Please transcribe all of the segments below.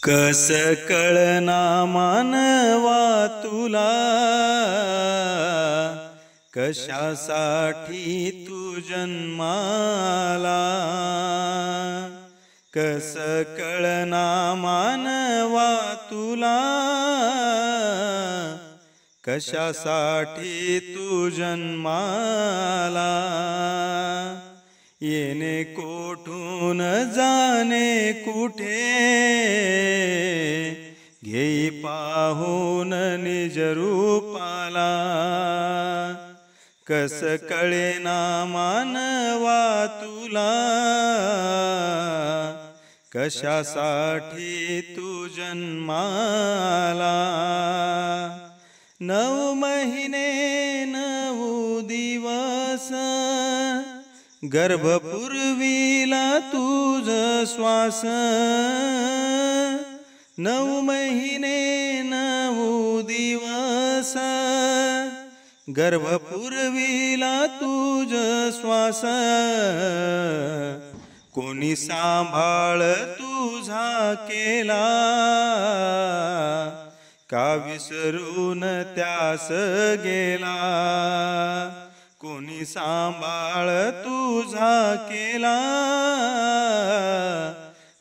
कस कळना मानवा तुला, कशासाठी तू जन्माला. कस कळना मानवा तुला, कशासाठी तू जन्माला. येणे कोठून जाणे कुठे, घेई पाहून निज रूपाला. कस कळेना मानवा तुला, कशासाठी तू जन्माला. 9 महिने 9 दिवस, गर्भपूर्वीला तुझ श्वास. 9 महिने 9 दिवस, गर्भपूर्वीला तुझ श्वास. कोणी सांभाळ तुझा केला, का विसरून त्यास गेला. कोणी सांभाळ तुझा केला,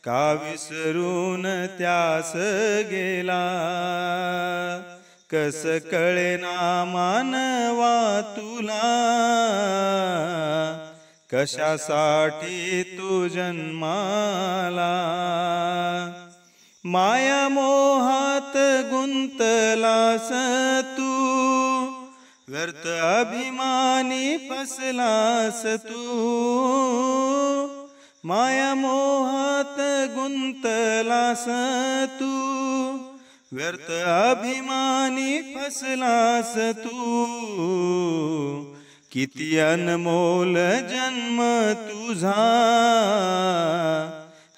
का विसरून त्यास गेला. कस कळेना मानवा तुला, कशासाठी तू जन्माला. माया मोहात गुंतलास तू, व्यर्थ अभिमानी फसलास तू. माया मोहात गुंतलास तू, व्यर्थ अभिमानी फसलास तू. किती अनमोल जन्म तुझा,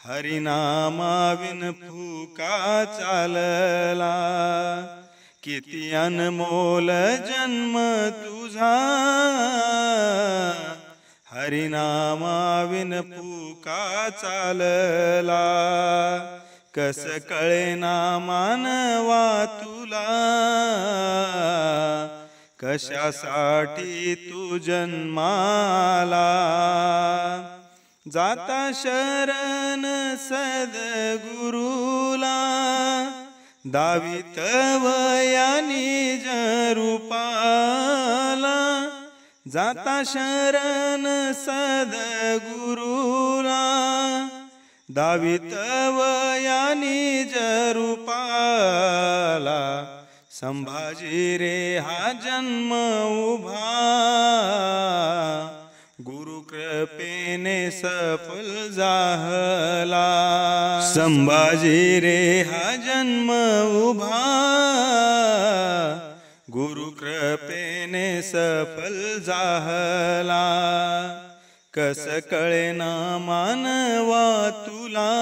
हरिनामाविन फुका चालला. किती अनमोल जन्म तुझा, हरिनामाविन फुका चालला. कस कळेना मानवा तुला, कशासाठी तू जन्माला. जाता शरण सद्गुरुला, दावित वया निज रूपाला. जाता शरण सद्गुरुला, दावित वया निज रूपाला. संभाजी रे हा जन्म उभा, गुरु कृपेने सफल झाला. संभाजी रे हा जन्म उभा, गुरु कृपेने सफल झाला. कस कळेना मानवा तुला,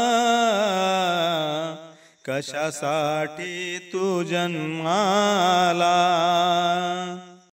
कशासाठी तू जन्माला.